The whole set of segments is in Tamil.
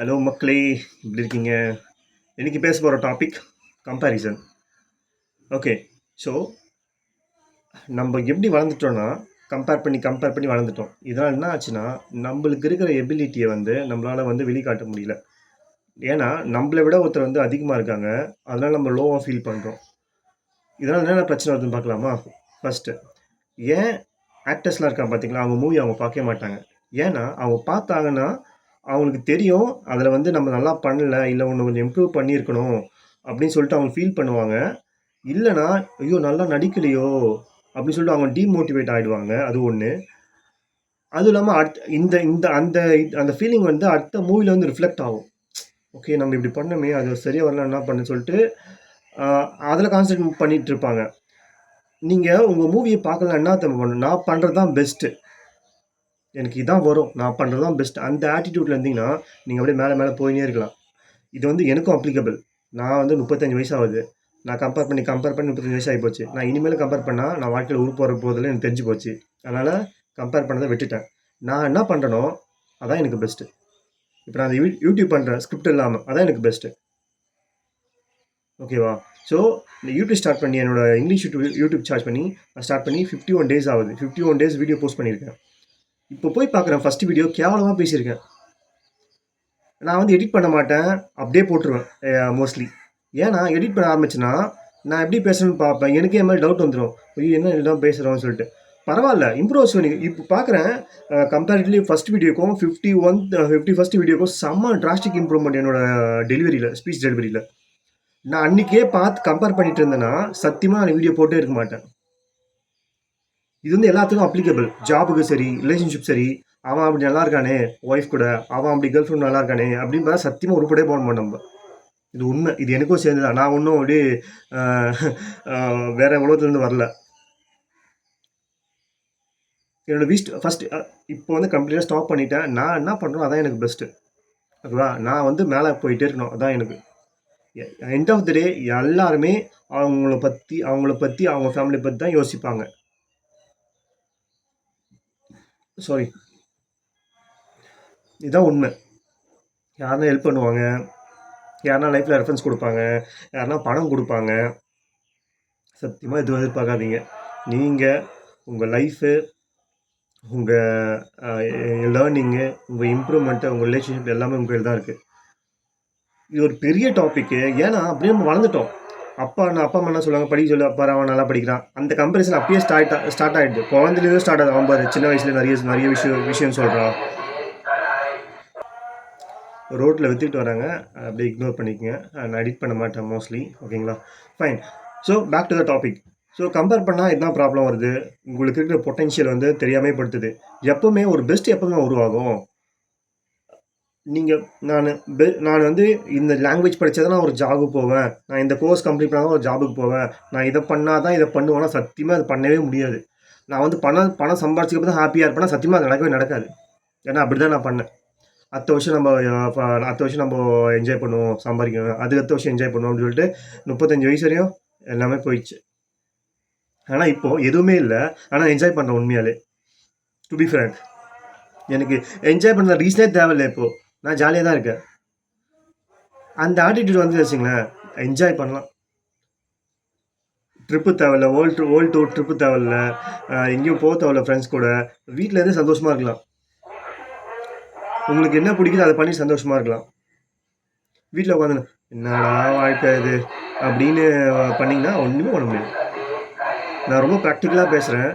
ஹலோ மக்களே, எப்படி இருக்கீங்க? இன்னைக்கு பேச போகிற டாபிக் கம்பேரிசன். ஓகே. ஸோ நம்ம எப்படி வளர்ந்துட்டோம்னா கம்பேர் பண்ணி வளர்ந்துட்டோம். இதனால் என்ன ஆச்சுன்னா நம்மளுக்கு இருக்கிற எபிலிட்டியை நம்மளால் வெளிக்காட்ட முடியல. ஏன்னா நம்மளை விட ஒருத்தர் அதிகமாக இருக்காங்க. அதனால் நம்ம லோவாக ஃபீல் பண்ணுறோம். இதனால் என்னென்ன பிரச்சனை வருதுன்னு பார்க்கலாமா? ஃபஸ்ட்டு, ஏன் ஆக்டர்ஸ்லாம் இருக்காங்க பார்த்தீங்களா, அவங்க மூவி அவங்க பார்க்கவே மாட்டாங்க. ஏன்னா அவங்க பார்த்தாங்கன்னா அவங்களுக்கு தெரியும் அதில் நம்ம நல்லா பண்ணல, இல்லை ஒன்று கொஞ்சம் இம்ப்ரூவ் பண்ணியிருக்கணும் அப்படின்னு சொல்லிட்டு அவங்க ஃபீல் பண்ணுவாங்க. இல்லைனா ஐயோ நல்லா நடிக்கலையோ அப்படின்னு சொல்லிட்டு அவங்க டீமோட்டிவேட் ஆகிடுவாங்க. அது ஒன்று. அதுவும் இல்லாமல் இந்த இந்த அந்த அந்த ஃபீலிங் அடுத்த மூவியில் ரிஃப்ளெக்ட் ஆகும். ஓகே, நம்ம இப்படி பண்ணோமே, அது சரியாக வரல, என்ன பண்ணுன்னு சொல்லிட்டு அதில் கான்சன்ட்ரேட் பண்ணிகிட்டு இருப்பாங்க. நீங்கள் உங்கள் மூவியை பார்க்கலாம், என்ன தப்பு பண்ணணும், நான் பண்ணுறது தான் பெஸ்ட்டு, எனக்கு இதான் வரும், நான் பண்ணுறது தான் பெஸ்ட், அந்த ஆட்டிடியூட்ல இருந்தீங்கன்னா நீங்கள் அப்படியே மேலே மேலே போயினே இருக்கலாம். இது எனக்கும் அப்ளிகபிள். நான் 35 வயசு ஆகுது. நான் கம்பேர் பண்ணி 35 வயசு ஆகி போச்சு. நான் இனிமேல் கம்பேர் பண்ணால் நான் வாழ்க்கையில் போகிற போதில் எனக்கு தெரிஞ்சு போச்சு. அதனால் கம்பேர் பண்ணதை விட்டுட்டேன். நான் என்ன பண்ணுறனோ அதான் எனக்கு பெஸ்ட்டு. இப்போ நான் யூடியூப் பண்ணுறேன் ஸ்கிரிப்ட் இல்லாமல், அதான் எனக்கு பெஸ்ட்டு. ஓகேவா? ஸோ இந்த யூடியூப் ஸ்டார்ட் பண்ணி என்னோடய இங்கிலீஷ் யூடியூப் சார்ஜ் பண்ணி ஸ்டார்ட் பண்ணி 51 டேஸ் ஆகுது. 51 டேஸ் வீடியோ போஸ்ட் பண்ணியிருக்கேன். இப்போ போய் பார்க்குறேன், ஃபஸ்ட்டு வீடியோ கேவலமாக பேசியிருக்கேன். நான் எடிட் பண்ண மாட்டேன், அப்படியே போட்டுருவேன் மோஸ்ட்லி. ஏன்னா எடிட் பண்ண ஆரம்பிச்சுன்னா நான் எப்படி பேசுகிறேன்னு பார்ப்பேன், எனக்கே மாதிரி டவுட் வந்துடும். ஐயோ என்ன இதுதான் பேசுகிறோன்னு சொல்லிட்டு. பரவாயில்ல, இம்ப்ரூவ் பண்ணி இப்போ பார்க்குறேன். கம்பேரிட்டிவ்லி ஃபஸ்ட் வீடியோக்கும் 51st வீடியோக்கும் செம்ம டிராஸ்டிக் இம்ப்ரூவ்மெண்ட் என்னோடய டெலிவரியில், ஸ்பீச் டெலிவரியில். நான் அன்றைக்கே பார்த்து கம்பேர் பண்ணிட்டு இருந்தேன்னா சத்தியமாக நான் வீடியோ போட்டே இருக்க மாட்டேன். இது எல்லாத்துக்கும் அப்ளிகபிள். ஜாபுக்கு சரி, ரிலேஷன்ஷிப் சரி. அவன் அப்படி நல்லா இருக்கானே ஒய்ஃப் கூட, அவன் அப்படி கேர்ள் ஃப்ரெண்ட் நல்லா இருக்கானே அப்படின்னு பார்த்தா சத்தியமாக உருப்படே போட மாட்டோம் நம்ம. இது உண்மை. இது எனக்கும் சேர்ந்து தான். நான் ஒன்றும் அப்படியே வேற உலகத்துலேருந்து வரல. என்னோட ஃபஸ்ட்டு இப்போ கம்ப்ளீட்டாக ஸ்டாப் பண்ணிட்டேன். நான் என்ன பண்ணுறோம் அதான் எனக்கு பெஸ்ட்டு. ஓகேவா? நான் மேலே போயிட்டே இருக்கணும், அதான் எனக்கு. எண்ட் ஆஃப் த டே எல்லாருமே அவங்கள பற்றி அவங்க ஃபேமிலியை பற்றி தான் யோசிப்பாங்க. சாரி, இதுதான் உண்மை. யாருன்னா ஹெல்ப் பண்ணுவாங்க, யாருன்னா லைஃப்பில் ரெஃபரன்ஸ் கொடுப்பாங்க, யாருன்னா பணம் கொடுப்பாங்க. சத்தியமாக எதுவும் எதிர்பார்க்காதீங்க. நீங்கள் உங்கள் லைஃபு, உங்கள் லேர்னிங்கு, உங்கள் இம்ப்ரூவ்மெண்ட்டு, உங்கள் ரிலேஷன்ஷிப் எல்லாமே உங்கள் கையில் தான் இருக்குது. இது ஒரு பெரிய டாப்பிக்கு. ஏன்னா அப்படியே நம்ம வளர்ந்துட்டோம். அப்பா அம்மா என்ன சொல்லுவாங்க, படிக்க சொல்லு, அப்பா அவன் நல்லா படிக்கிறான். அந்த கம்பேரிசன் அப்பயே ஸ்டார்ட் ஆகிடுது. குழந்தைலேருந்து ஸ்டார்ட் ஆகுது. அவன் பாரு சின்ன வயசுல நிறைய விஷயம் சொல்கிறான். ரோட்டில் விற்றுக்கிட்டு வராங்க, அப்படியே இக்னோர் பண்ணிக்கோங்க. நான் எடிட் பண்ண மாட்டேன் மோஸ்ட்லி. ஓகேங்களா? Fine. So back to the topic. So compare பண்ணால் என்ன ப்ராப்ளம் வருது? உங்களுக்கு இருக்கிற பொட்டென்ஷியல் தெரியாமே படுத்துது. எப்போவுமே ஒரு பெஸ்ட் எப்போவுமே உருவாகும். நீங்கள் நான் இந்த லாங்குவேஜ் படித்தா தான் நான் ஒரு ஜாபுக்கு போவேன், நான் இந்த கோர்ஸ் கம்ப்ளீட் பண்ணால் தான் ஒரு ஜாபுக்கு போவேன், நான் இதை பண்ணால் தான் இதை பண்ணுவேன்னா சத்தியமாக அது பண்ணவே முடியாது. நான் பணம் சம்பாதிச்சதுக்கு தான் ஹாப்பியாக இருப்பேன்னா சத்தியமாக அது நடக்கவே நடக்காது. ஏன்னா அப்படி தான் நான் பண்ணேன். அடுத்த வருஷம் நம்ம என்ஜாய் பண்ணுவோம், சம்பாதிக்கணும், அடுத்த வருஷம் என்ஜாய் பண்ணுவோம் அப்படின்னு சொல்லிட்டு 35 வயசு வரையும் எல்லாமே போயிடுச்சு. ஆனால் இப்போது எதுவுமே இல்லை, ஆனால் என்ஜாய் பண்ணுறேன் உண்மையாலே. டு பி ஃப்ரேங்க், எனக்கு என்ஜாய் பண்ணுற ரீசனே தேவையில்லை. இப்போது நான் ஜாலியாக தான் இருக்கேன். அந்த ஆட்டிடியூட் வச்சுங்களேன், என்ஜாய் பண்ணலாம். ட்ரிப்பு தேவையில்ல, வேர்ல்டு டூர் ட்ரிப்பு தேவையில்ல, எங்கேயும் போக தேவையில்ல, ஃப்ரெண்ட்ஸ் கூட வீட்டிலேருந்து சந்தோஷமாக இருக்கலாம். உங்களுக்கு என்ன பிடிக்குதோ அதை பண்ணி சந்தோஷமாக இருக்கலாம். வீட்டில் உட்காந்து என்னடா வாழ்க்கை இது அப்படின்னு பண்ணிங்கன்னா ஒன்றுமே பண்ண முடியாது. நான் ரொம்ப ப்ராக்டிக்கலாக பேசுகிறேன்.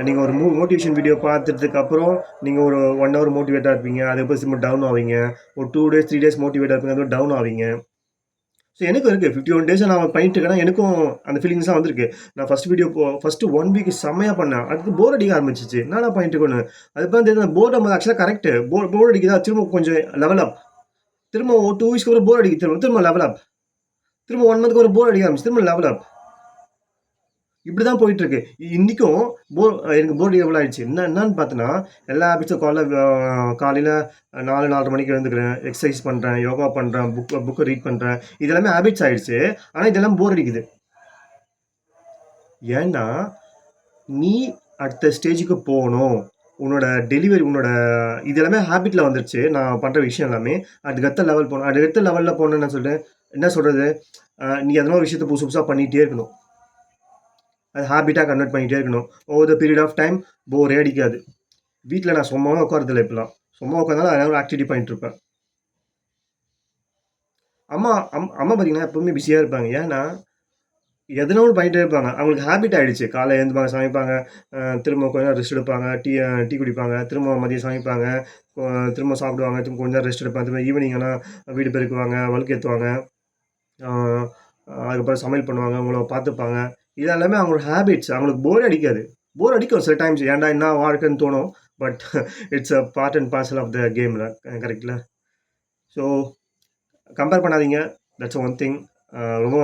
நீங்கள் ஒரு மோட்டிவேஷன் வீடியோ பார்த்துட்டதுக்கப்புறம் நீங்கள் ஒரு 1 hour மோட்டிவேட்டாக இருப்பீங்க, அதுக்கப்புறம் சிம்ம டவுன் ஆவீங்க. ஒரு 2 days 3 days மோட்டிவேட்டாக இருப்பீங்க, அதுவும் டவுன் ஆவீங்க. ஸோ எனக்கும் இருக்குது. 51 days நான் பண்ணிட்டு இருக்கேன்னா எனக்கும் அந்த ஃபீலிங்ஸ் தான் வந்திருக்கு. நான் ஃபஸ்ட்டு 1 week செம்மையாக பண்ணேன். அதுக்கு போர் அடிக்க ஆரம்பிச்சிச்சு. என்னடா பண்ணிட்டு இருக்கணும். அதுக்கப்புறம் தெரியுது போர் நம்ம ஆக்சுவலாக கரெக்டு. போர் அடிக்குதா, திரும்ப கொஞ்சம் லெவல் அப். திரும்ப 2 weeks அப்புறம் போர் அடிக்க, திரும்ப லெவல் அப். திரும்ப 1 month ஒரு போர் அடிக்க ஆரம்பிச்சு, திரும்ப லெவல் அப். இப்படி தான் போயிட்டுருக்கு. இன்றைக்கும் எனக்கு போர் எவ்வளோ ஆயிடுச்சு. என்னன்னு பார்த்தோன்னா, எல்லா ஹேபிட்ஸும் காலையில் 4:30 மணிக்கு எழுந்துக்கிறேன், எக்ஸசைஸ் பண்ணுறேன், யோகா பண்ணுறேன், புக்கை ரீட் பண்ணுறேன். இது எல்லாமே ஹேபிட்ஸ் ஆயிடுச்சு. ஆனால் இதெல்லாம் போர் அடிக்குது. ஏன்னா நீ அடுத்த ஸ்டேஜுக்கு போகணும், உன்னோட டெலிவரி உன்னோட இது எல்லாமே ஹேபிட்ல வந்துருச்சு. நான் பண்ற விஷயம் எல்லாமே. அடுத்த லெவல் போணும். அடுத்த லெவல்ல போணும்னு என்ன சொல்றது? நீ எதனா ஒரு விஷயத்த புதுசு புதுசா பண்ணிட்டே இருக்கணும். அது ஹேபிட்டா கன்வெர்ட் பண்ணிட்டே இருக்கணும். Over the period of time போரே அடிக்காது. வீட்ல நான் சும்மாவே உட்கார்றதில்ல இப்பலாம். சும்மா உட்கார்ந்தாலும் எதனா ஒரு ஆக்டிவிட்டி பண்ணிட்டு இருப்பேன். அம்மா பார்த்தீங்கன்னா, எப்பவுமே பிஸியா இருப்பாங்க. ஏன்னா, எதனா ஒண்ணு பண்ணிட்டே இருப்பாங்க. அவங்களுக்கு ஹேபிட் ஆயிடுச்சு. காலைல எழுந்துப்பாங்க, சமைப்பாங்க, திரும்ப கொஞ்ச நேரம் ரெஸ்ட் எடுப்பாங்க, டீ குடிப்பாங்க, திரும்ப மதியம் சமைப்பாங்க, அ திரும்ப சாப்பிடுவாங்க, திரும்ப கொஞ்ச நேரம் ரெஸ்ட் எடுப்பாங்க, திரும்ப ஈவினிங் ஆனா வீடு பெருக்குவாங்க, வழுக்கேத்துவாங்க, ஆ அதுக்கப்புறம் சமையல் பண்ணுவாங்க, உங்கள பார்த்துப்பாங்க. இது எல்லாமே அவங்களோட ஹேபிட்ஸ். அவங்களுக்கு போரே அடிக்காது. போர் அடிக்கும் சில டைம்ஸ். ஏன்டா என்ன வாழ்க்கைன்னு தோணும். But it's a part and parcel of the கேம்ல. கரெக்ட்ல? ஸோ கம்பேர் பண்ணாதீங்க. That's one thing. ரொம்ப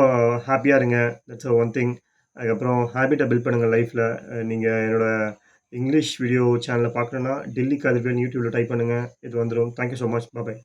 ஹேப்பியா இருங்க. That's one thing. அதுக்கப்புறம் ஹேபிட்ட பில்ட் பண்ணுங்க லைஃப்ல. நீங்க என்னோட இங்கிலீஷ் வீடியோ சேனல பார்க்கணும்னா, டெல்லி கதிர்வேல்னு யூடியூப்ல டைப் பண்ணுங்க. இது வந்துரும். Thank you so much. Bye.